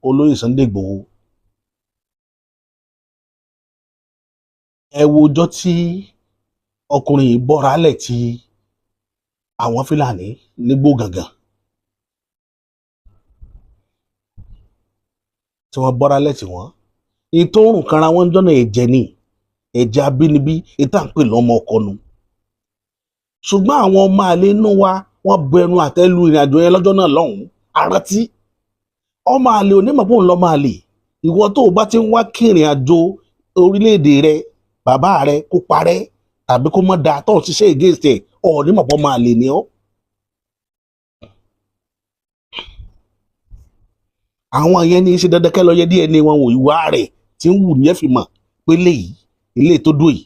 olóyè Sunday Igboho. Ẹ wo ọjọ́ tí ọkùnrin yìí bọ́ra lẹ̀ tí àwọn Fúlàní nígbó gàngàn tí wọ́n bọ́ra lẹ̀ tí wọ́n ìtòrùn kanra wọn jọ́nà ẹ̀jẹ̀ ni ẹ̀jẹ̀ abínibí ìta ń pè lọ́mọ ọkọ nu. Ṣùgbọ́n àwọn ọmọ àlè inú wa wọ́n bu ẹnu àtẹ́lu ìrìnàjò yẹn lọ́jọ́ náà lọ́hùn-ún àrántí. Ọmọ àlè onímọ̀ pé òun lọ́mọ àlè. Ìwọ tó o bá ti ń wá kí ìrìn àjò orílẹ̀-èdè rẹ bàbá rẹ kó parẹ́ tàbí kó mọ́ da tó ń ṣiṣẹ́ against ẹ̀ onímọ̀ pé ọmọ àlè ni ọ́. Àwọn yẹn ní í ṣe dandan kẹ́ lọ yẹ DNA wọn wò ìwà rẹ̀ tí ń wù ní ẹ fi mọ̀ pé léyìí ilé tó dùn yìí.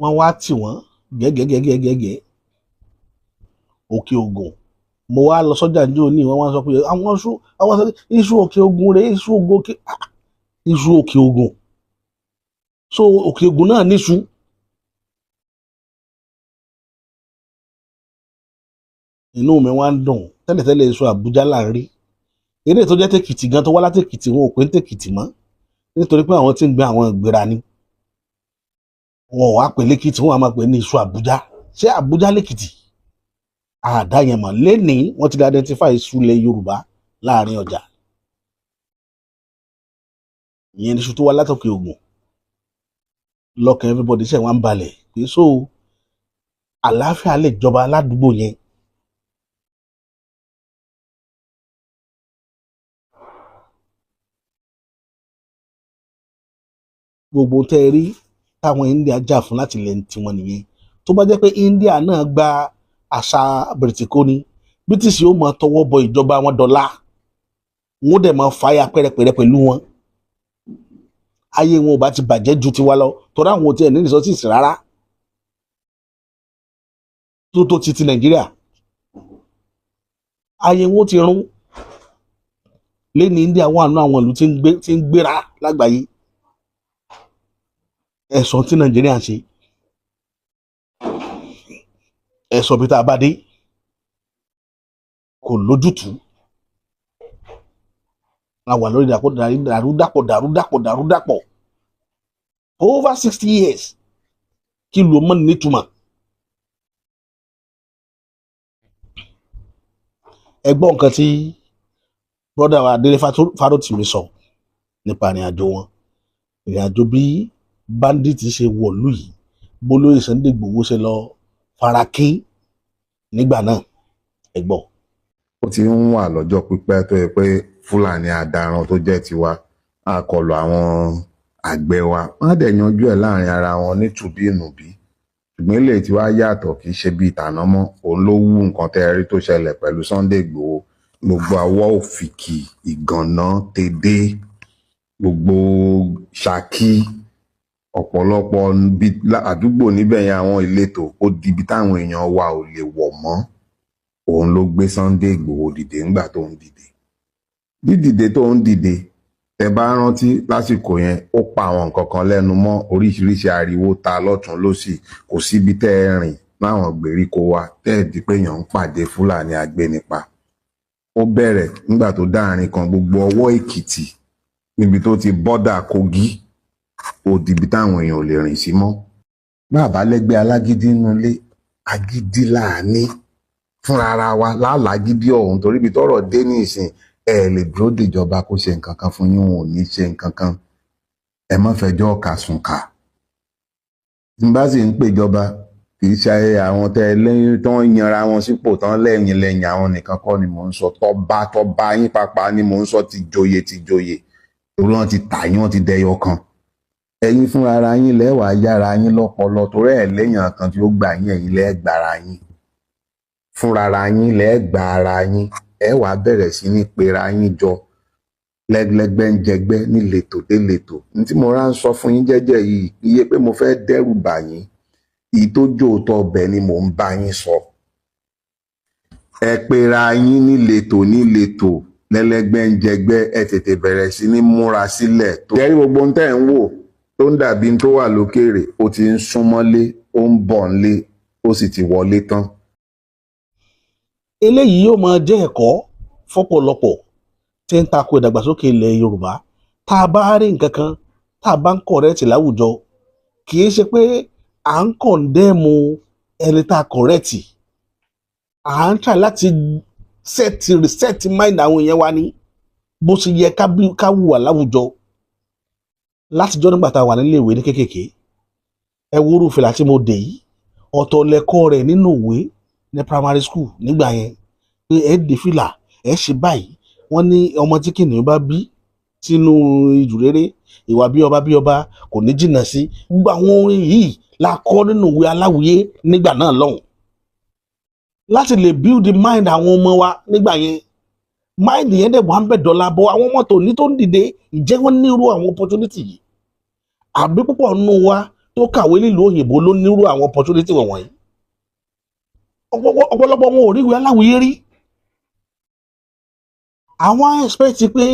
Wọ́n wá tì wọ́n gẹ́gẹ́gẹ́gẹ́gẹ́ Òkè Ògùn. Mo wá lọ sọ́jà ní òní wọ́n wá sọ pé àwọn iṣu Òkè Ògùn rẹ̀ iṣu Òkè Ògùn. So Òkè Ògùn náà níṣu. Inú mi wá ń dùn tẹ́lẹ̀tẹ́lẹ̀ iṣu Àbújá là ń rí. Eré tó jẹ́ tèkìtì gan tó wá látèkìtì wọn ò pé ń tèkìtì mọ́ nítorí pé àwọn tí ń gbé àwọn ìgbéra ni. Wọn ò wá pè lẹ́kìtì wọn a máa pè ní iṣu Àbújá. Ṣé Àbújá lẹ́kìtì? Àdá yẹn mọ̀ lénìí wọ́n ti identify iṣu ilẹ̀ Yorùbá láàrin ọjà. Ìyẹn ni iṣu tó wá látòkè Ògùn. Lọ́kàn everybody ṣe wọ́n ń balẹ̀ pé so àlàáfíà lè jọba aládùúgbò yẹn. Gbogbo tẹ́ ẹ rí táwọn India jà fún láti lẹ̀ tiwọn nìyẹn. Tó bá jẹ́ pé India náà gba àṣà bìrìtìkó ni British yóò máa tọwọ́ bọ ìjọba wọn dọ́là wọn dẹ̀ máa fàyà pẹ́rẹpẹ́rẹ pẹ̀lú wọn. Ayé wọn ò bá ti bàjẹ́ ju tiwa lọ torí àwọn tí ẹ̀ ní resources rárá tó ti Nàìjíríà. Ayé wọn ti rún lẹ́ni India wà nínú àwọn ìlú tí ń gbéra lágbàáyé. Ẹ̀sọ́ tí Nàìjíríà ń ṣe ẹ̀sọ́ bí tá a bá dé kò lójútùú. A wà lórí dàrúdàpọ̀ over 60 years kí ló mọ́ nítumọ̀. Ẹgbọ́n nǹkan tí brọ́dà wa Délé Fárótìmí sọ nípa ìrìnàjò wọn, ìrìnàjò bí bandit ṣe wọ̀lú yìí bólóyè Sunday Igboho ṣe lọ farakín nígbà náà. Ẹgbọ́n. Ó ti ń wà lọ́jọ́ pípẹ́ tó yẹ pé Fúlàní adaran tó jẹ́ tiwa á kọlù àwọn àgbẹ̀ wa wọ́n á dẹ̀ yanjú ẹ̀ láàrin ara wọn ní tùbínùbí. Ṣùgbọ́n ilé tí wàá yàtọ̀ kì í ṣe bíi tàná mọ́. Òun ló wú nǹkan tẹ́ rí tó ṣẹlẹ̀ pẹ̀lú Sunday Igboho. Gbogbo àwọ̀ òfìkì ìgànná tèdè gbogbo Ṣakí ọ̀pọ̀lọpọ̀ àdúgbò níbẹ̀ yẹn àwọn ìletò ó di ibi táwọn èèyàn wa ò lè wọ̀ mọ́. Òun ló gbé Sunday Igboho dìde ńgbà tó ń dìde. Dídìde tó ń dìde tẹ́ bá rántí lásìkò yẹn ó pa àwọn nǹkan kan lẹ́nu mọ́ oríṣiríṣi ariwo ta lọ́tún lósì kò síbi tẹ́ ẹ rìn láwọn gbèríko wa tẹ́ ẹ di pé èèyàn ń pàdé Fúlàní agbénipa. Ó bẹ̀rẹ̀ nígbà tó dáàrin kan gbogbo ọwọ́ Èkìtì níbi tó ti bọ́dà Kogi ó di ibi táwọn èèyàn ò lè rìn sí mọ́. Bàbá lẹ́gbẹ́ alágídí nínú ilé agídí láàní fúnra ara wa lálágídí ọ̀hún torí ibi tọ́rọ̀ dé ní ìsìn ẹ lè dúró dìjọba kó ṣe nǹkan kan fún yín wọn ò ní ṣe nǹkan kan. Ẹ má fẹjọ́ ọ̀kà sùn kà. Tí n bá sì ń pèjọba kì í ṣe àwọn tẹ lẹ́yìn tó ń yanra wọn sípò tán lẹ́yìn àwọn nìkan kọ́ ni mò ń sọ tọ́ba yín pápá ni mò ń sọ ti joyè torí wọn ti tà yín wọn ti dẹyọ kan. Ẹ̀yin fúnra ara yín lẹ́wàá yára yín lọ́pọlọ torí ẹ̀ lẹ́yìn kan tí ó gbà yín ẹ̀yin lẹ́gbàra yín fúnra ara yín lẹ́gbà ara yín ẹ wàá bẹ̀rẹ̀ sí ní pera yín jọ lẹ́gbẹ́lẹ́gbẹ́ ń jẹgbẹ́ níletò déletò. Ní tí mo rá ń sọ fún yín jẹ́jẹ́ yìí iye pé mo fẹ́ dẹ́rù bà yín èyí tó jòótọ́ ọbẹ̀ ni mò ń bá yín sọ. Ẹ pera yín níletò lẹ́lẹ́gbẹ́ ń jẹgbẹ́ ẹ tètè bẹ̀rẹ̀ sí ní múra sílẹ̀. Tó jẹ́rí gbogbo ń tẹ̀ ń wò tó ń dàbí tó wà lókèrè ó ti ń súnmọ́lé ó ń bọ̀ nílé ó sì ti wọlé tán. eléyìí yóò máa jẹ́ ẹ̀kọ́ fọ́pọ̀lọpọ̀ tí ń tako ìdàgbàsókè ilẹ̀ Yorùbá. Tá a bá rí nǹkan kan tá a bá ń kọ̀rẹ́ẹ̀tì láwùjọ, kì í ṣe pé à ń kọ̀ndẹ́ẹ̀mù ẹni tá a kọ̀rẹ́ẹ̀tì, à ń try láti reset mind àwọn èèyàn wa ní bó ṣe yẹ ká hùwà láwùjọ. Látijọ́ nígbà tá a wà nílé ìwé ní kékèké, ẹ wo irú fìlà tí mo dé yìí, ọ̀tọ̀ lẹ́kọ́ rẹ̀ nínú ìwé ní primary school nígbà yẹn, pé ẹ dé fìlà ẹ ṣe báyìí. Wọ́n ní ọmọ tí kìnìún bá bí sínú ìjù rere, ìwà bí ọba kò ní jìnnà sí. Gbogbo àwọn orin yìí la kọ́ nínú ìwé Aláwìyé nígbà náà lọ́hùn, láti lè build the mind àwọn ọmọ wa nígbà yẹn. Mind yẹn dẹ̀ wá ń bẹ̀ dọ́là bọ́ àwọn ọmọ tòní tó ń dìde, ìjẹ́ wọ́n nírú àwọn opportunity yìí? Àbí púpọ̀ nínú wa tó kàwé nílùú òyìnbó ló nírú àwọn opportunity wọ̀nyí? Ọ̀pọ̀lọpọ̀ wọn ò rí ìwé Aláwìyé rí. Àwọn expect pé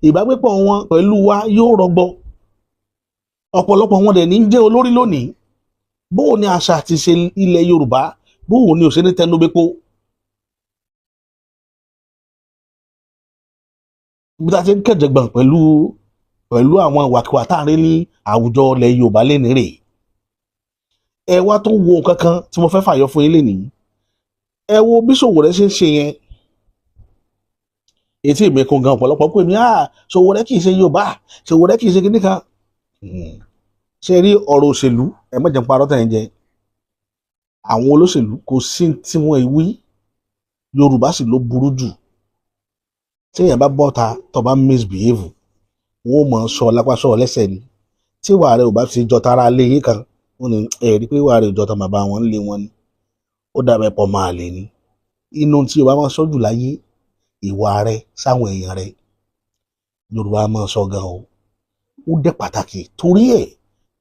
ìbágbépọ̀ wọn pẹ̀lú wa yóò rọgbọ. Ọ̀pọ̀lọpọ̀ wọn dẹ̀ ní jẹ́ olórí lónìí. Bóò ni àṣà àti ìṣe ilẹ̀ Yorùbá, bóò ni ò ṣe ní tẹnubẹ́pọ̀? Bí a ti ń kẹ̀jẹ̀gbọ̀n pẹ̀lú àwọn ìwàkiwà tá à ń rí ní àwùjọ ilẹ̀ Yorùbá lénìí rèé. Ẹ wá tó wo nǹkan kan tí mo fẹ́ fàyọ fún yín lénìí. Ẹ wo bí Sowore ṣe ń ṣe yẹn. Etí mi kún gan, ọ̀pọ̀lọpọ̀ pé mi Sowore kì í ṣe Yorùbá, Sowore kì í ṣe kíní kan. Ṣé rí ọ̀rọ̀ òṣèlú, ẹ má jẹ́ n parọ́ tẹ̀ ń jẹ. Àwọn olóṣèlú kò sí tí wọ́n wí, Yorùbá sì ló burú jù. Tí èèyàn bá bọ́ta tó bá misbehave, wọ́n mọ̀ ń sọ lápá sọ lẹ́sẹ̀ ni. Tí ìwà rẹ̀ ò bá fi jọ tara lé yín kan, wọ́n ní ẹ̀rí pé ìwà rẹ̀ ò jọ ta bàbá wọn lé wọn ni. Ó dàbẹ̀ pọ̀ máa lè ní. Inú tí Yorùbá máa ń sọ jù láyé, ìwà rẹ̀ sáwọn èèyàn rẹ̀, Yorùbá máa ń sọ gan o. Ó dẹ̀ pàtàkì torí ẹ̀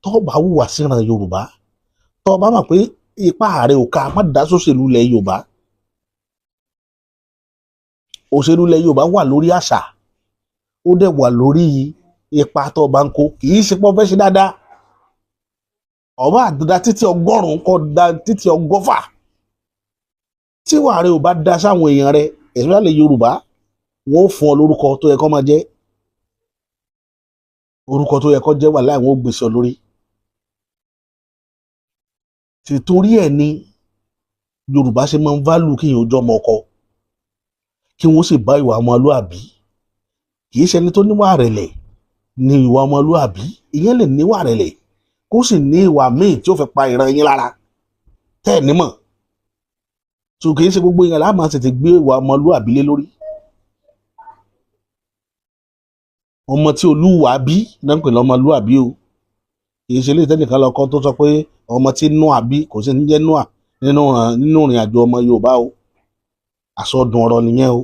tó bá hùwà síran Yorùbá, tó bá mọ̀ pé ipá rẹ̀ ò ká, má dá sóṣèlú ilẹ̀ Yorùbá. Òṣèlú ilẹ̀ Yorùbá wà lórí àṣà, ó dẹ̀ wà lórí ipa tó bá ń kó. Kì í ṣe pé wọ́n fẹ́ ṣe dáadáa. Ọba àdúrà títí 100 kọ́ da títí 100. Tí ìwà rẹ̀ ò bá da sáwọn èèyàn rẹ̀, especially Yorùbá, wọ́n ó fún ọ lórúkọ tó yẹ kó máa jẹ́. Orúkọ tó yẹ kó jẹ́ wà láì wọ́n ó gbèsè ọ lórí. Tìtorí ẹ̀ ni Yorùbá ṣe máa ń value kí èèyàn ó jọ ọmọ ọkọ, kí wọ́n sì bá ìwà ọmọlúàbí. Kì í ṣe ẹni tó níwà rẹ̀lẹ̀ ní ìwà ọmọlúàbí. Ìyẹn lè níwà rẹ̀lẹ̀ kó sì ní ìwà míì tí ó fẹ́ pa ìran yín lára tẹ́ ẹ̀ nímọ̀. So kì í ṣe gbogbo èèyàn láà máa tètè gbé ìwà ọmọlúàbí lé lórí. Ọmọ tí Olúwa bí náà ń pè lọ́mọlúàbí o. Kì í ṣe ilé ìtẹ́nìkan lọ́kọ́ tó sọ pé ọmọ tí Nóà bí kò sí ní jẹ́ Nóà nínú ìrìn àjò ọmọ Yorùbá o. Àsọdùn ọ̀rọ̀ nìyẹn o.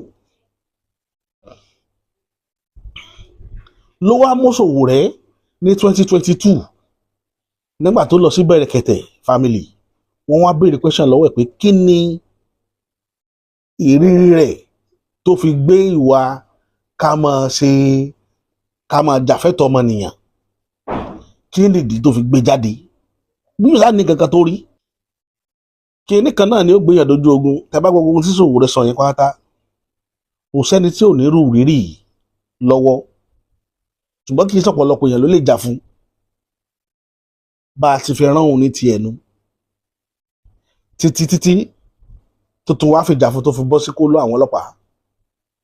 Ló wá mú Sowore ní 2022 nígbà tó lọ sí Bẹ̀rẹ̀kẹ̀tẹ̀ family. Wọ́n wá béèrè question lọ́wọ́ ẹ̀ pé kí ni ìrírí rẹ̀ tó fi gbé ìwà ká máa jàfẹ́tọ̀ ọmọnìyàn, kí nìdí tó fi gbé jáde? Bí yóò sáà ní kankan tó rí, kí nìkan náà ni ó gbé yàn dojú ogun. Tẹ́ bá gbogbo ohun tí Sowore sọ yẹn pátá, kò sẹ́ni tí ò ní rú rírì lọ́wọ́, ṣùgbọ́n kì í sọ̀pọ̀lọpọ̀ èèyàn ló lè jà fún. Bá a ti fi rán òun ní ti ẹnu títí tuntun wá fi jà fún tó fi bọ́ sí kóló àwọn ọlọ́pàá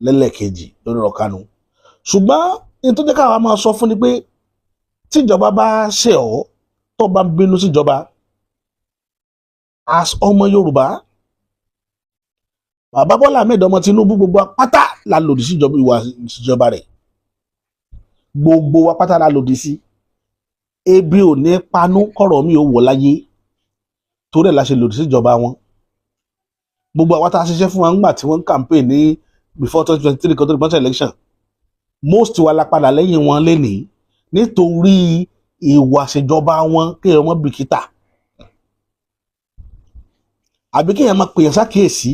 lẹ́lẹ́kejì lórí ọ̀rọ̀ Kanu. Ṣùgbọ́n ní tó jẹ́ káwa máa sọ fún ni pé tíjọba bá ṣe ọ́ tó bá ń bínú síjọba, as ọmọ Yorùbá, bàbá Bọ́lá Ahmed ọmọ Tinubu, gbogbo apáta la lòdì sí ìwà ìṣèjọba rẹ̀. Gbogbo wa pátá la lòdì sí. Ebi ò ní panú kọ̀rọ̀ mi ò wọ̀ láyé, torí ẹ̀ la ṣe lòdì sí ìjọba wọn. Gbogbo àwa tá a ṣiṣẹ́ fún wa ńgbà tí wọ́n ń campaign ní before 2023 kọ́tọ́ ìbọn election, most wa la padà lẹ́yìn wọn lénìí nítorí ìwà ìṣèjọba wọn kéèyàn mọ́ bìkítà. Àbí kéèyàn máa pèèyàn sákèésí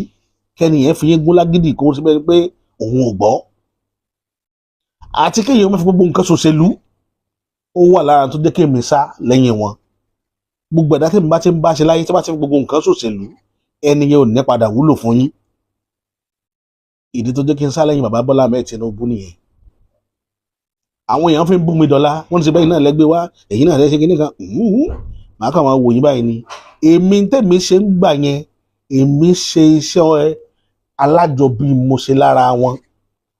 kẹ́niyẹn fi yín gún lágídí kó o sì bẹ́ẹ̀ pé òun ò gbọ́. Àti kéèyàn máa fi gbogbo nǹkan ṣòṣèlú, ó wà lára tó jẹ́ kéèmí sá lẹ́yìn wọn. gbogbo ẹ̀dá tí mo bá ti ń bá ṣe láyé tí bá ti ń gbogbo nǹkan ṣòṣèlú ẹni yẹn ò ní padà wúlò fún yín. ìdí tó jẹ́ kí n sá lẹ́yìn bàbá Bọ́lá Ahmed Tinubu nìyẹn. àwọn èèyàn fi ń bú mi dọ́là wọ́n ti ṣe bẹ́ẹ̀ náà lẹ́gbẹ́ wá èyí náà ṣe kíní kan màá kàn máa wò yín báyìí ni. èmi tèmi ṣe ń gbà yẹn èmi ṣe iṣẹ́ alájọbí mo ṣe lára wọn,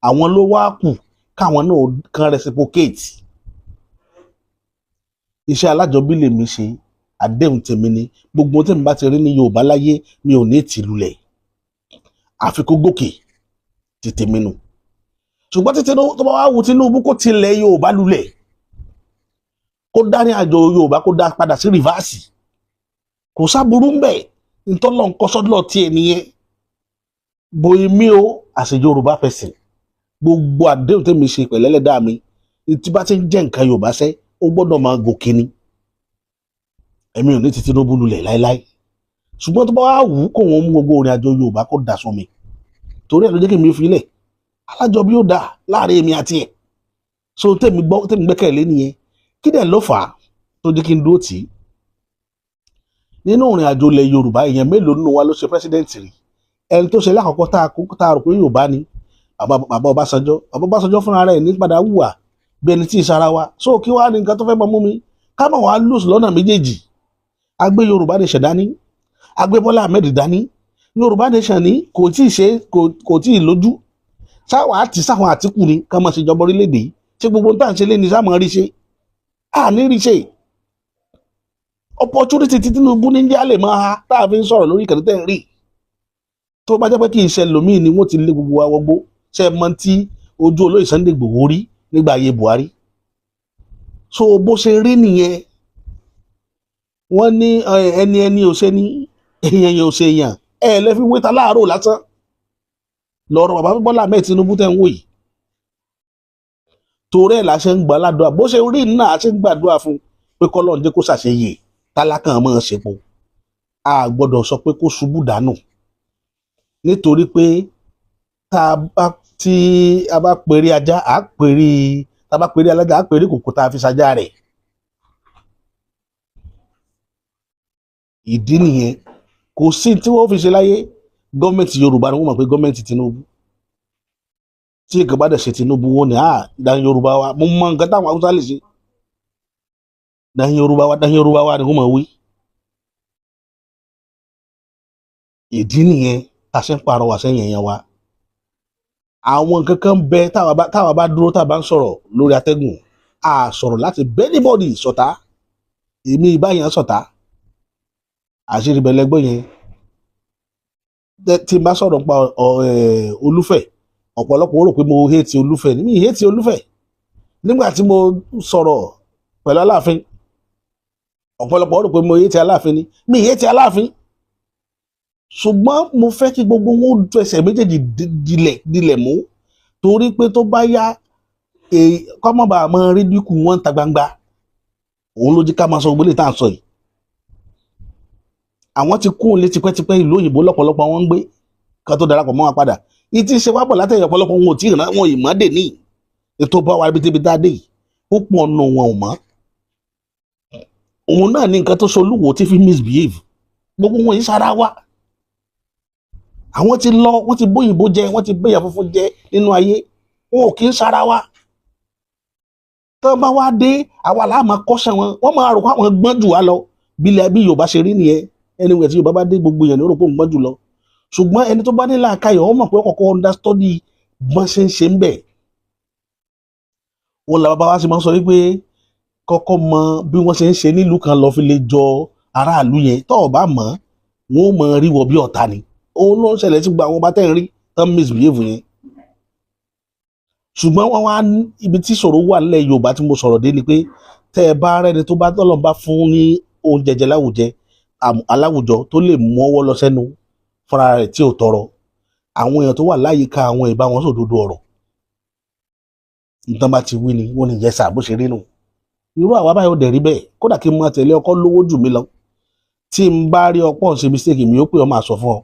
àwọn ló wá kù káwọn náà kan reciprocate. iṣẹ́ alájọbí lèmi ṣe, àdéhùn tèmi ni gbogbo tèmi bá ti rí ní Yorùbá láyé mi ò ní tìlulẹ̀ àfi kó gòkè ti tèmi nù. ṣùgbọ́n títí tó bá wá wù Tinubu kó tilẹ̀ Yorùbá lulẹ̀, kó dá ní àjọ Yorùbá kó dá padà sí rìvásì, kò sáburú ń bẹ̀ ntọ́lọ́ nǹkan sọ́dọ̀ tiẹ̀ nìyẹn. bóyá mi ò àṣẹ Yorùbá fẹsẹ̀ gbogbo àdéhùn tèmi ṣe pẹ̀lẹ́lẹ́dàá mi tí bá ti ń jẹ́ nǹkan Yorùbá sẹ́ ó gbọ́dọ̀ máa gòkè ni. èmi ò ní ti Tinubu lulẹ̀ láéláé, ṣùgbọ́n tó bá wà wù kó wọn mú gbogbo orin àjọ Yorùbá kó dà sún mi, torí ẹ̀ ló jẹ́ kí mi fi lẹ̀ alájọbí yóò dà láàrin èmi àti ẹ̀. so tèmi gbẹ́kẹ̀lé nìyẹn. kí dẹ̀ ló fà á tó jẹ́ kí n dúró tì í. nínú orin àjò ilẹ̀ Yorùbá èèyàn mélòó nínú wa ló ṣe pẹ́sidẹ́ǹtì rí? ẹni tó ṣe lákọ̀ọ́kọ́ tá a rò pé Yorùbá ni bàbá Ọbásanjọ́ fúnra rẹ̀ ní padà wùwà bí ẹni tí ì sara wa. so kí wàá ní nǹkan tó fẹ́ mọ mú mi ká mọ̀ wá lùs lọ́nà méjèèjì. agbé Yorùbá nation dání, agbé Bọ́lá Ahmed dání. Yorùbá nation ní kò tí ì lójú. sáwọn sáwọn Àtíkù ni ká máa ṣèjọba orílẹ̀-èdè yìí, ṣé gbogbo ń tà ń ṣe lé ní sáà máa rí ṣe? ní rí ṣe. opportunity tí Tinubu ní jẹ́ àlè máa ha tá a fi ń sọ̀rọ̀ lórí ìkànnì tẹ́ ń rí. tó bá jẹ́ pé kí n ṣe lòmíì ni wọ́n ti lé gbogbo wa wọgbó. ṣe mọ tí ojú olóyè Sunday Igboho rí nígbà ayé Buhari. so bó ṣe rí nìyẹn. wọ́n ní ẹni ò ṣe ní èèyàn ò ṣe èèyàn lẹ́fi wéta láàárọ̀ lásán lọ́rọ̀ bàbá Bọ́lá Ahmed Tinubu tẹ́ ń wò yìí. torí ẹ̀ la ṣe ń gbà ládùúgbà bó ṣe rí náà a ṣe ń gbàdúrà fún pé kọ́lọ́n jẹ́ kó ṣàṣeyè tálákàn máa ṣepo. a gbọ́dọ̀ sọ pé kó ṣubú dànù, nítorí pé tí a bá pèrè ajá tá a bá pèrè alájà á pèrè kòkó tá a fi ṣajá rẹ̀. ìdí nìyẹn. kò sí tí wọ́n fi ṣe láyé gọ́ọ̀mẹ̀ntì Yorùbá ni wọ́n mọ̀ pé gọ́ọ̀mẹ̀ntì Tinubu. tí èkó bá dẹ̀ ṣe Tinubu wọn ni dáhìn Yorùbá wa mo mọ nǹkan táwọn Haúsá lè ṣe. dáhìn Yorùbá wa ni wọ́n mọ̀ wí. ìdí nìyẹn tá a ṣe ń pàrọwà sẹ́yìn ẹ̀yàn wa. àwọn nǹkan kan bẹ táwa bá dúró tá a bá ń sọ̀rọ̀ lórí atẹ́gùn a sọ̀rọ̀ láti bẹ́ anybody sọ̀tá. èmi ìbáyàn sọ̀tá àṣírí bẹ̀lẹ́gbọ́ yẹn. tí n bá sọ̀rọ̀ nípa Olúfẹ̀ ọ̀pọ̀lọpọ̀ rò pé mo hate Olúfẹ̀ mi hate Olúfẹ̀. nígbà tí mo sọ̀rọ̀ pẹ̀lú Aláàfin ọ̀pọ̀lọpọ̀ rò pé mo hate Aláàfin ni mi hate Aláàfin. ṣùgbọ́n mo fẹ́ kí gbogbo wọn fẹsẹ̀ méjèèjì dilẹ̀ mú, torí pé tó bá yá kọ́mọ̀bà máa rí dínkù wọn ta gbangba. òun ló jí ká máa sọ gbélé tá à ń sọ yìí. àwọn ti kún un lé tipẹ́tipẹ́ ìlú òyìnbó lọ́pọ̀lọpọ̀ wọn ń gbé ká tó darapọ̀ mọ́ wa padà. ìtì ṣe wábọ̀ látẹ̀yìn ọ̀pọ̀lọpọ̀ wọn ò tí ì rán wọn ìmọ̀dé ní ètò bá wa ibi tá a dé yìí ó pọ̀ ọ̀nà wọn ò mọ́. òun náà ní nǹkan tó solúwo tí fi misbehave gbogbo wọn yìí sára wa. àwọn ti lọ wọ́n ti bóyìnbó jẹ wọ́n ti bóyà funfun jẹ nínú ayé wọn ò kí ń sára wa. tó bá wá dé àwa làá máa kọ́ṣẹ́ wọn wọ́n máa rò pé àwọn gbọ́n jù wá lọ bí Yorùbá ṣe rí nìyẹn. anyway tí Yorùbá bá dé gbogbo èèyàn ní òròpó ń gbọ́n jù lọ. ṣùgbọ́n ẹni tó bá ní làákàyè ó mọ̀ pé kọ́kọ́ understudy bọ́n ṣe ń ṣe ń bẹ̀. wọn làbá wa sì máa ń sọ wípé kọ́kọ́ mọ bí wọ́n ṣe ń ṣe nílùú kan lọ fi lè jọ aráàlú yẹn tó o bá mọ̀ wọn ò mọ̀ rí wọ bí ọ̀tá ni. òun ló ń ṣẹlẹ̀ tí gbogbo àwọn ọba tẹ́ ń rí tán misbehave yẹn. ṣùgbọ́n wọ́n wá ibi tí ìṣòro wà nílẹ̀ Yorùbá tí mo sọ̀rọ̀ dé ni pé tẹ́ ẹ bá rẹ́ni tó bá tọ́lọ́ bá fún ní oúnjẹ jẹ aláwùjọ tó lè mú ọwọ́ lọ sẹ́nu fúnra rẹ̀ tí ò tọrọ, àwọn èèyàn tó wà láyìíká àwọn ìbá wọn sòdodo ọ̀rọ̀. nǹkan bá ti wí ni wọ́n ní yẹsà bó ṣe rí nù. irú àwa báyìí ó dẹ̀ rí bẹ́ẹ̀ kódà kí n máa tẹ̀lé ọkọ lówó jù mí lọ tí n bá rí ọpọ́ ń ṣe mistake mi ó pè ọ́ máa sọ fún ọ.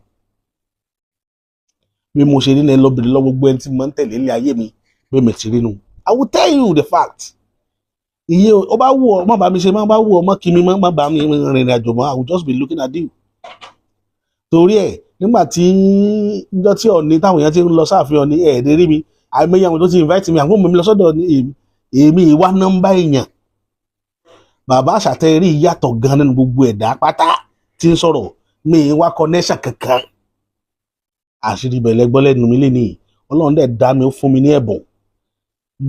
bí mo ṣe rí ní lọ́bìnrin lọ gbogbo ẹni tí mo ń tẹ̀lé ilé ayé mi bí mi ti rí nù. I will tell you the fact. ìyẹn ó bá wù ọ́ má bá mi ṣe má bá wù ọ́ má kí mi má bá mi rìnrìn àjò mọ́ I will just be looking at you. Torí ẹ̀ nígbà tí ìjọ tí Ọọ̀ni táwọn èèyàn ti ń lọ sáàfin Ọọ̀ni ẹ̀ẹ́dẹ́rì mi àìmọye àwọn tó ti invite mi àwọn ọmọ mi lọ sọ́dọ̀ ní èmi ìwà nọ́mbà èèyàn. Bàbá àṣàtẹ̀rí yàtọ̀ gan nínú gbogbo ẹ̀dá pátá tí ń sọ̀rọ̀ mi ìwà connection kankan. Àṣírí bẹ̀lẹ̀ gbọ́ lẹ́nu mi lé ní Ọlọ́run dẹ̀ dá mi ó fún mi ní ẹ̀bùn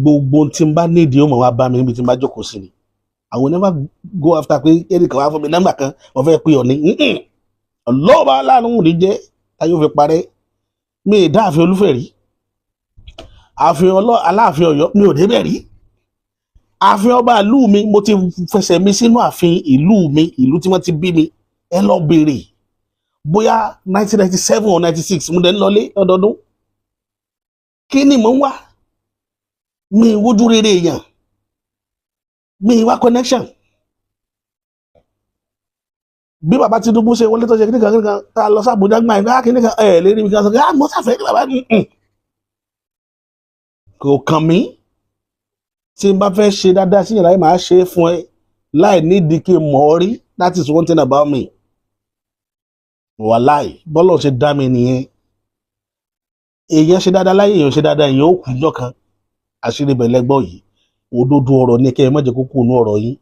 gbogbo tí n bá nídìí ó mọ̀ wá bá mi níbi tí n bá jókòó sí ni I will never go after pé ẹnìkan wá fún mi nọ́mbà kan wọ́n fẹ́ pé Ọọ̀ni ọlọ́ọ̀bá aláàánú ní jẹ́ táyọ̀ fi parẹ́ mi ì dá ààfin Olúfẹ̀ rí ààfin Aláàfin Ọ̀yọ́ mi ò débẹ̀ rí ààfin ọba ìlú mi mo ti fẹsẹ̀ mi sínú ààfin ìlú mi ìlú tí wọ́n ti bí mi ẹ lọ béèrè bóyá 1997 or 96 mo dẹ̀ ń lọlé ọdọọdún kí ni mò ń wá mi ì wojú rere èèyàn mi ì wá connection. Bí bàbá Tinubu ṣe wọlé tó ṣe kíníkan tá a lọ sí Àbújá gbà ìgbà kíníkan lérí mi kan sọ pé mo sáfẹ́ ní bàbá mi kò kàn mí tí n bá fẹ́ ṣe dáadáa sí ìyàrá yìí máa ṣe é fún ẹ láì nídìí kí n mọ̀ ọ́ rí that is one thing about me wàláì bọ́lọ̀ ṣe dá mi nìyẹn èèyàn ṣe dáadáa láyé èèyàn ṣe dáadáa èèyàn ó kù jọ kan àṣírí bẹ̀lẹ̀ gbọ́ yìí òdodo ọ̀rọ̀ ní kẹ́ ẹ má jẹ́ kó kù nú ọ̀rọ̀ yìí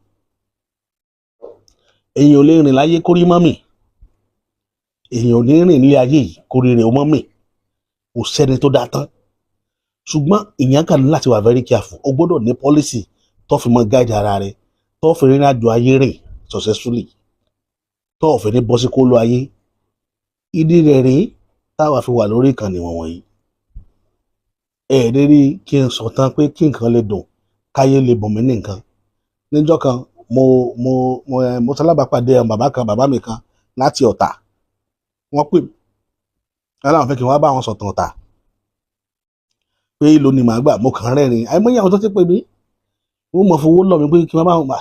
èèyàn ò lè rìn láyé kórí mọ́mì èèyàn ò ní rìn nílé ayé yìí kórí rẹ̀ mọ́mì kò sẹ́ni tó dáa tán ṣùgbọ́n èèyàn kàn ní láti wà very careful o gbọ́dọ̀ ní policy tó fi mọ guide ara rẹ tó fi rìnrìn àjò ayé rìn successfully tó fi ní bọ́sí kó lọ ayé ìdí rẹ̀ rèé táwa fi wà lórí ìkànnì wọ̀nyí ẹ̀ẹ́dẹ́rì kí n sọ tán pé kí nǹkan lè dùn káyé lè bọ̀ mí ní nǹkan níjọ́ kan mo sálábàápàdé bàbá mi kan láti Ọ̀tà wọ́n pè aláwọn fẹ́ kí wọ́n bá wọn sọ̀tàn Ọ̀tà pé ìlò ni màá gbà mo kàn rẹ́rìn àìmọye àwọn tó ti pè mí wọ́n mọ̀ fowó lọ mi pé kí wọ́n bá wọn gbà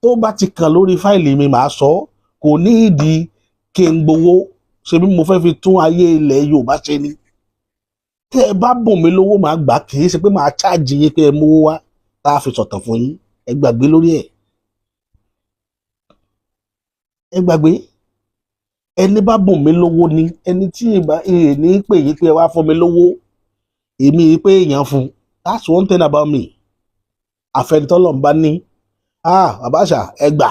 tó bá ti kàn lórí fáìlì mi màá sọ kò ní ìdí kí n gbowó ṣe bí mo fẹ́ fi tún ayé ilẹ̀ Yorùbá ṣe ni tẹ́ ẹ bá bùn mí lówó màá gbà kì í ṣe pé màá cháàjì yín pé ẹ mówó wá tá a fi sọ̀tàn fún yín ẹ gbàgbé lórí ẹ̀ ẹ gbàgbé ẹni bá bùn mí lówó ni ẹni tí ní pè yí pé ẹ wá fún mi lówó èmi pé èèyàn fún that's one thing about me àfẹnitọ́lọ̀ ń bá ní bàbá àṣà ẹ gbà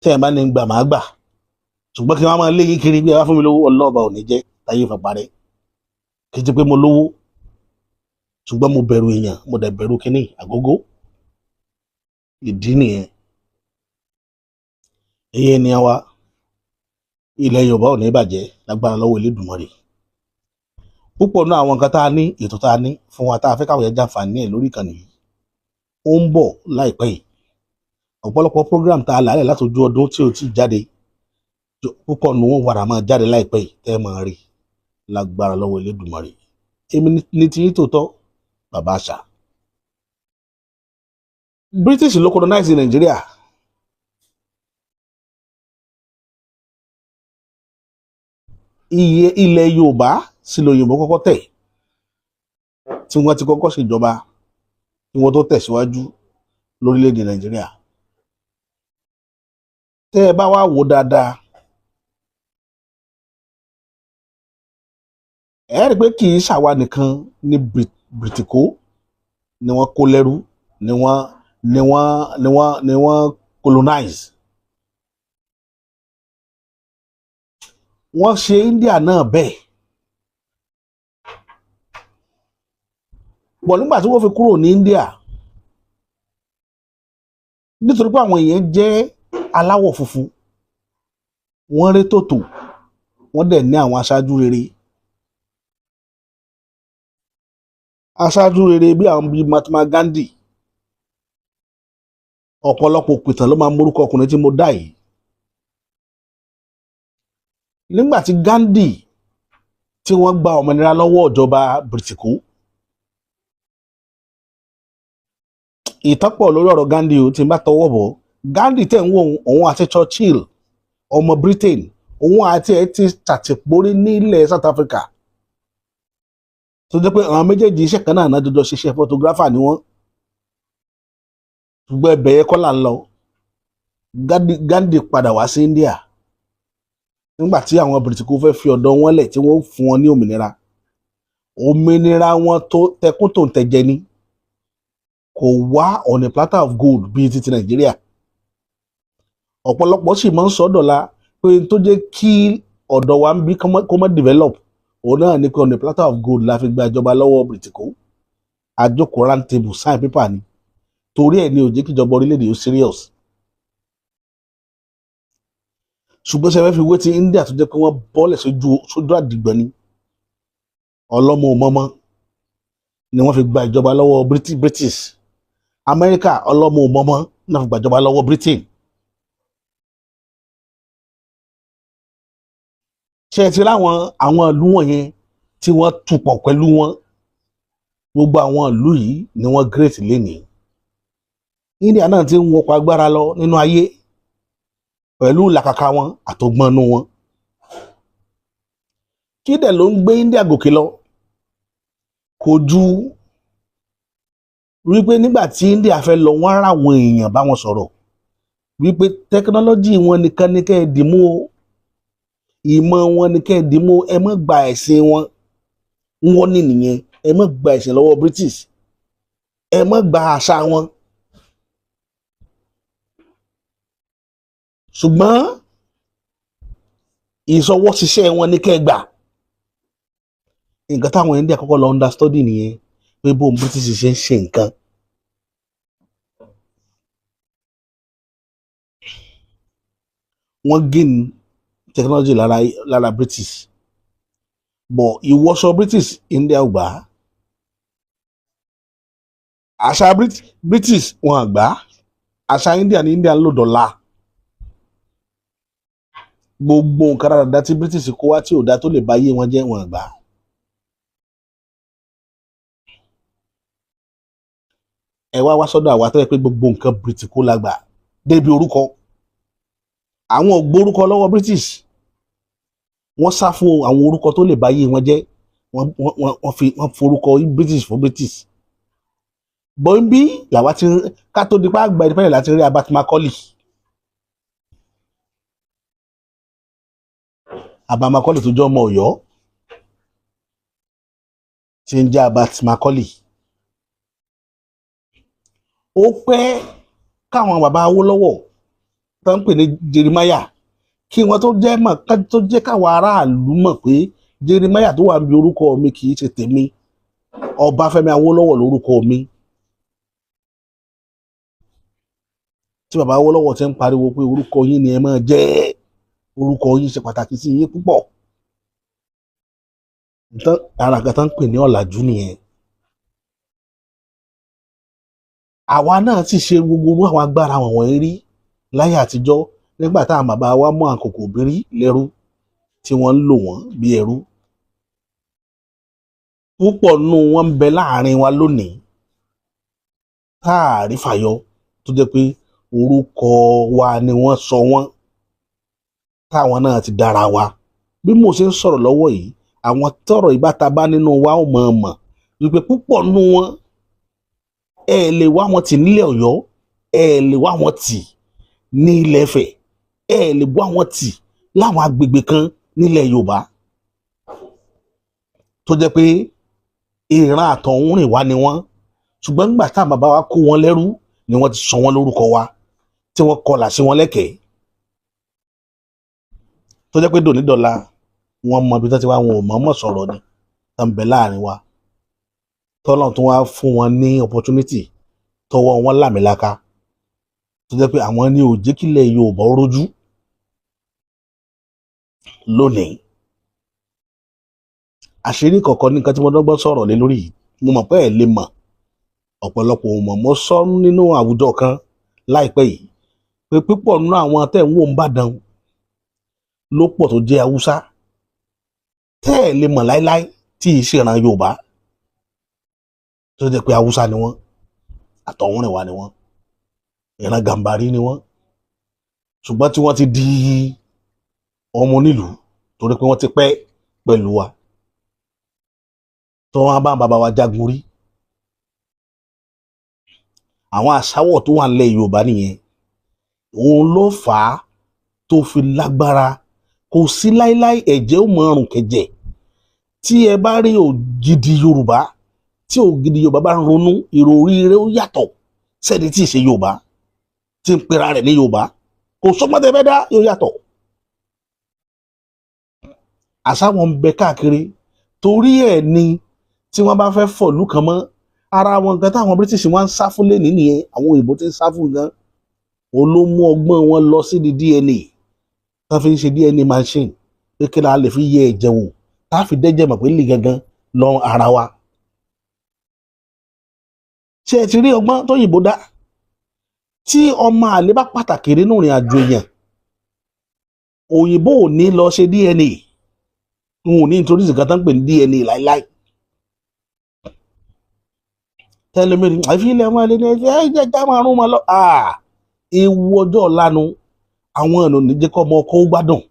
tẹ́ ẹ bá ní gbà máa gbà ṣùgbọ́n kí wọ́n máa lé yín kiri bí ẹ wá fún mi lówó ọlọ́ọ̀bà ò ní jẹ́ táyé fà parẹ́ kì í ti pé mo lówó ṣùgbọ́n mo bẹ̀rù èèyàn mo dẹ̀ bẹ̀rù kínní àgógó ìdí nìyẹn èyí ènìyàn wa ilẹ̀ Yorùbá ò ní bàjẹ́ lágbára lọ́wọ́ Elédùmarè púpọ̀ náà àwọn nǹkan tá a ní ètò tá a ní fún wa tá a fẹ́ káwọn yẹn jàǹfààní ẹ̀ lórí ìkànnì yìí ó ń bọ̀ láìpẹ́ yìí ọ̀pọ̀lọpọ̀ program tá a lálẹ́ láti ojú ọdún tí ò tí jáde púpọ̀ nù wọ́n wàrà máa jáde láìpẹ́ yìí tẹ́ ẹ máa rí lágbára lọ́wọ́ Elédùmarè èmi ní ti yín tòótọ́ bàbá àṣà British ló colonize Nàìjíríà ilẹ̀ Yorùbá sí lóyìnbó kọ́kọ́ tẹ̀ tí wọ́n ti kọ́kọ́ ṣèjọba kí wọ́n tó tẹ̀síwájú lórílẹ̀‐èdè Nàìjíríà tẹ́ ẹ bá wá wò dáadáa ẹ rí i pé kì í ṣàwa nìkan ní Bìrìtìkó ni wọ́n kó lẹ́rú ni wọ́n colonize wọ́n ṣe India náà bẹ́ẹ̀ bọ̀ nígbà tí wọ́n fi kúrò ní India nítorí pé àwọn èèyàn jẹ́ aláwọ̀ funfun wọ́n rí tòtò wọ́n dẹ̀ ní àwọn aṣáájú rere bí àwọn bíi Mahatma Gandhi ọ̀pọ̀lọpọ̀ òpìtàn ló máa ń morúkọ ọkùnrin tí mo dá yìí nígbà tí Gandhi tí wọ́n gba òmìnira lọ́wọ́ ìjọba Bìrìtìkó ìtọ́pọ̀ lórí ọ̀rọ̀ Gandhi o tí n bá tọwọ́ bọ̀ Gandhi tẹ̀ ń wò òun àti Churchill ọmọ Britain òun àti ẹ̀ ti ṣàtìpórí nílẹ̀ South Africa tó jẹ́ pé àwọn méjèèjì iṣẹ́ kan náà jọjọ ṣiṣẹ́ photographer ni wọ́n ṣùgbọ́n ẹbẹ̀ yẹn kọ́ là ń lọ. Gandhi padà wá sí India nígbà tí àwọn British fẹ́ fi ọ̀dọ̀ wọn lẹ̀ tí wọ́n fún wọn ní òmìnira wọn tó tẹkún tó ń tẹ̀jẹ ni, kò wá on a platter of gold bíi ti Nàìjíríà. Ọ̀pọ̀lọpọ̀ sì máa ń sọ dọ̀la pé tó jẹ́ kí ọ̀dọ̀ wa ń bí kó má develop òun náà ní pé on a platter of gold la fi gba ìjọba lọ́wọ́ British. Àjókòó round table sign paper ni, torí ẹ̀ ni ò jẹ́ kí ìjọba orílẹ̀-èdè yóò serious. Ṣùgbọ́n ṣe fẹ́ fi wé ti India tó jẹ́ pé wọ́n bọ́lẹ̀ sójú àdìgbọ́n ni, ọlọ́mọ òmọ́mọ́ ni wọ́n fi gba ìjọba lọ́wọ́ British. Amẹ́ríkà ọlọ́mọ òmọ́mọ́ náà fi gba ìjọba lọ́wọ́ Britain. Ṣé ẹ ti ráwọn ìlú wọ̀nyẹn tí wọ́n tupọ̀ pẹ̀lú wọn? Gbogbo àwọn ìlú yìí ni wọ́n great lénìí. India náà ti ń wọpọ̀ agbára lọ nínú ayé pẹ̀lú làkàkà wọn àtọgbọ́nú wọn. Kí dẹ̀ ló ń gbé India gòkè lọ? Kò ju wípé nígbà tí India fẹ́ lọ wọ́n ara àwọn èèyàn bá wọn sọ̀rọ̀ wípé tẹkinọ́lọ́jì wọn nìkan ní kẹ́ ẹ dìmú o, ìmọ̀ wọn ní kẹ́ ẹ dìmú o, ẹ má gba ẹ̀sìn wọn. Wọ́n ní nìyẹn, ẹ má gba ẹ̀sìn lọ́wọ́ British, ẹ má gba àṣà wọn. Ṣùgbọ́n ìṣọwọ́ṣiṣẹ́ wọn ní kẹ́ ẹ gbà. Nǹkan táwọn India kọ́kọ́ lọ understudy nìyẹn, pé bóun British ṣe ń ṣe nǹkan. Wọ́n gain technology lára British, but ìwọṣọ British India ò gbà. Àṣà British wọn àgbà, àṣà India ní India ń lò dọ́là. Gbogbo nǹkan dáadáa tí British kó wá tí ò dá tó lè bá yé wọn jẹ́ wọn àgbà. Ẹ wá sọ́dọ̀ àwa tó yẹ pé gbogbo nǹkan British kó lágbà débi orúkọ. Àwọn ò gbórúkọ lọ́wọ́ British, wọ́n sá fún àwọn orúkọ tó lè bá yé wọn jẹ́, wọ́n forúkọ British fún British. Bọ́ńbí làwa ti ká tó di pa àgbà ìdípẹ́lẹ̀ láti rí Abat Macaulay. Abat Macaulay tó jẹ́ ọmọ Ọ̀yọ́ tí ń jẹ́ Abat Macaulay. Ó pẹ́ káwọn bàbá Awólọ́wọ̀ tó ń pè ní Jeremiah kí wọ́n tó jẹ́ káwọn aráàlú mọ̀ pé Jeremiah tó wà níbi orúkọ mi kì í ṣe tèmi, Ọbáfẹ́mi Awólọ́wọ̀ lórúkọ mi. Tí bàbá Awólọ́wọ̀ ti ń pariwo pé orúkọ yín ni ẹ máa jẹ́, orúkọ yín ṣe pàtàkì sí yín púpọ̀. Ara kan tó ń pè ní ọ̀làjú nìyẹn. Àwa náà sì ṣe gbogbo àwọn agbára wọ̀nyí rí láyé àtijọ́ nígbà táwọn bàbá wa mú àkókò obìnrin lẹ́rú tí wọ́n ń lò wọ́n bí ẹrú. Púpọ̀ nù wọ́n ń bẹ láàrin wa lónìí táàrí fàyọ tó jẹ́ pé orúkọ wa ni wọ́n sọ wọ́n, táwọn náà ti dára wa. Bí mo ṣe ń sọ̀rọ̀ lọ́wọ́ yìí, àwọn tọ́rọ̀ ìbáta bá nínú wa ò mọ̀ wípé púpọ̀ nù wọn ẹ lè wá wọn tì nílẹ̀ Ọ̀yọ́, ẹ lè wá wọn tì ní Ilẹ̀ Ifẹ̀, ẹ lè wá wọn tì láwọn agbègbè kan nílẹ̀ Yorùbá tó jẹ́ pé ìran àtọ̀húnrìn wa ni wọ́n. Ṣùgbọ́n nígbà táwọn bàbá wa kó wọn lẹ́rú ni wọ́n ti sọ wọ́n lórúkọ wa tí wọ́n kọlà sí wọn lẹ́kẹ̀ẹ́, tó jẹ́ pé dònídọ̀la wọ́n mọ ibi tó ti wá, wọn ò mọ̀ọ́mọ̀ sọ̀rọ̀ ni tó ń bẹ láàrin wa. Tọ́lọ́run tó wá fún wọn ní opportunity tọwọ́ wọn lámìlaka tó jẹ́ pé àwọn ní ó jẹ́ kílẹ̀ Yorùbá rójú lónìí. Àṣírí kọ̀ọ̀kan ní nǹkan tí mo dọ́gbọ́n sọ̀rọ̀ lé lórí yìí, mo mọ̀ pé ẹ̀ lè mọ̀, ọ̀pọ̀lọpọ̀ ò mọ̀. Mo sọ nínú àwùjọ kan láìpẹ́ yìí pé púpọ̀ nínú àwọn tẹ́ ń wò ń bàdàn ló pọ̀ tó jẹ́ Haúsá tẹ́ ẹ̀ lè mọ̀ láíláí tí ì ṣèran Yorùbá tó jẹ́ pé Haúsá ni wọ́n, àtọ̀húnrìn wa ni wọ́n, ìran Gàmbàrí ni wọ́n. Ṣùgbọ́n tí wọ́n ti di ọmọ onílùú torí pé wọ́n ti pẹ́ pẹ̀lú wa tó wọ́n bá bàbá wa jagun rí. àwọn àṣàwọ̀ tó wà nílẹ̀ Yorùbá nìyẹn. Òun ló fà á tó fi lágbára. Kò sí láíláí ẹ̀jẹ̀ ó máa rùn kẹ̀jẹ̀. Tí ẹ bá rí ògidì Yorùbá, tí ògidì Yorùbá bá ń ronú, ìròrí rẹ̀ ó yàtọ̀ sẹ́ni tí ì ṣe Yorùbá, tí ń pera rẹ̀ ní Yorùbá. Kò sọ́gbọ́n tẹ́ fẹ́ dá, yóò yàtọ̀. Àṣà wọn ń bẹ káàkiri. Torí ẹ̀ ni tí wọ́n bá fẹ́ fọ̀lú kan mọ́, ara wọn nǹkan táwọn British wọ́n ń sá fún lé nìyẹn, àwọn òyìnbó ti ń sá fún gan. Òun ló mú ọgbọ́n wọn lọ sí di DNA. Tá fi ń ṣe DNA machine pé kí la lè fi yẹ ẹ̀jẹ̀ wò, tá fi dẹ́jẹ̀ mọ̀ pé lè gangan lọ ara wa. Ṣé ẹ ti rí ọgbọ́n tó yìnbó dá? Tí ọmọ àlè bá pàtàkì nínú ìrìn àjò èèyàn, òyìnbó ò ní lọ ṣe DNA. Wọn ò ní introduce nǹkan tó ń pè ní DNA láíláí. Tẹlẹmẹ́rin àfi ilẹ̀ ọmọ àlè ní ẹ̀jẹ̀ já máa rún wọn lọ. Ewu ọjọ́ ọ̀la nu. Àwọn ọ̀nà ní jẹ́ kọ́ ọmọ ọkọ̀ ó gbádùn.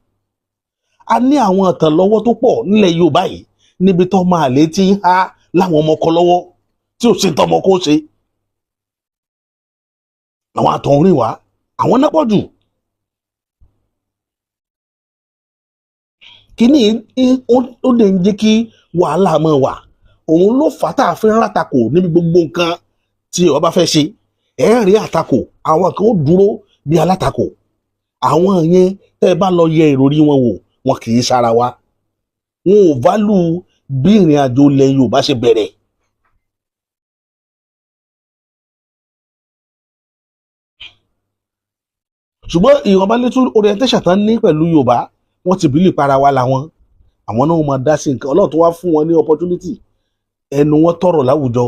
A ní àwọn ìtàn lọ́wọ́ tó pọ̀ nílẹ̀ Yorùbá yìí níbi tó máa lè ti ń há láwọn ọmọ ọkọ̀ lọ́wọ́ tí ò sí tọmọ kó ṣe. Àwọn àtọ̀húnrìn wá, àwọn náà pọ̀ jù. Kíní ó lè ń jẹ́ kí wàhálà máa wà. Òun ló fà á tá a fi ń rátakò níbi gbogbo nǹkan tí ọba bá fẹ́ ṣe. Ẹ rí àtakò, àwọn kan ó dúró bí alátakò. Àwọn yẹn tẹ́ ẹ bá lọ yẹ ìròrí wọn wò, wọn kì í sára wa. Wọn ò válù bí ìrìn àjò ilẹ̀ Yorùbá ṣe bẹ̀rẹ̀. Ṣùgbọ́n ìwọ̀nba little orientation tán ní pẹ̀lú Yorùbá, wọ́n ti bìlì para wa làwọn. Àwọn náà máa dá sí nǹkan. Ọlọ́run tó wá fún wọn ní opportunity. Ẹnu wọn tọrọ láwùjọ.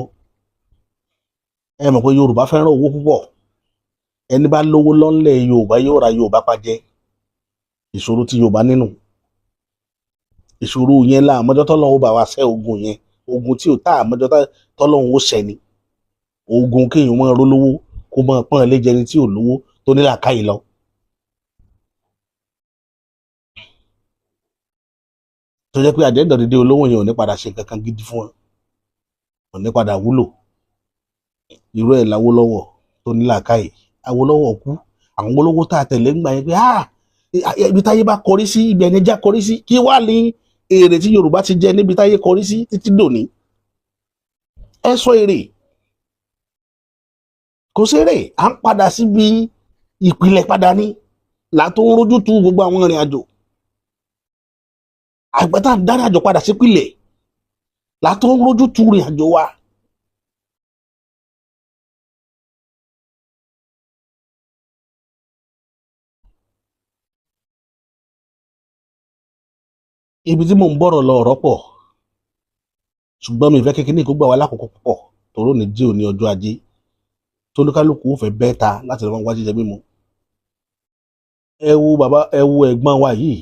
Ẹ mọ̀ pé Yorùbá fẹ́ràn owó púpọ̀. Ẹni bá lówó lọ́nlẹ̀ Yorùbá yóò ra Yorùbá pàjẹ́. Ìṣòro tí Yorùbá nínú. Ìṣòro yẹn là àmọ́jọ́ tọ́lọ́run ó bá wa ṣẹ́ ogun yẹn. Ogun tí ò tá àmọ́jọ́ tọ́lọ́run ó ṣẹ́ ni. Ogun kéèyàn máa rólówó kó máa pọ́n ilé jẹni tí ò lówó tó ní làákàyè lọ. Tó jẹ́ pé àdéhùn olówó yẹn ò ní padà ṣe kankan gidi fún wọn. Ò ní padà wúlò. Irú ẹ̀ l'Awólọ́wọ̀ tó ní làákàyè. Awólọ́wọ̀ kú. Àwọn olówó tá a tẹ̀lé ń gbà yẹn pé ibi táyé bá kọrí sí, ibi ẹni já kọrí sí, kí wá ní èrè tí Yorùbá ti jẹ níbi táyé kọrí sí títí dòní. Ẹ sọ èrè. Kò sérè, à ń padà síbi ìpìlẹ̀ padà ní. Látó ń rójú tú gbogbo àwọn ìrìn àjò. Àgbẹ̀tà ń dárí àjò padà sípìlẹ̀. Látó ń rójú tú ìrìn àjò wa. Ibi tí mò ń bọ̀rọ̀ lọ ọ̀rọ̀ pọ̀. Ṣùgbọ́n mi ìfẹ́ kékeré kó gbà wá lákòókò púpọ̀. Tòró ní jí òní ọjọ́ Ajé. Tóníkálùkù ó fẹ́ bẹ́ẹ̀ ta láti lọ́wọ́ wá jíjẹ mímu. Ẹ wo bàbá, ẹ wo ẹ̀gbọ́n wa yìí.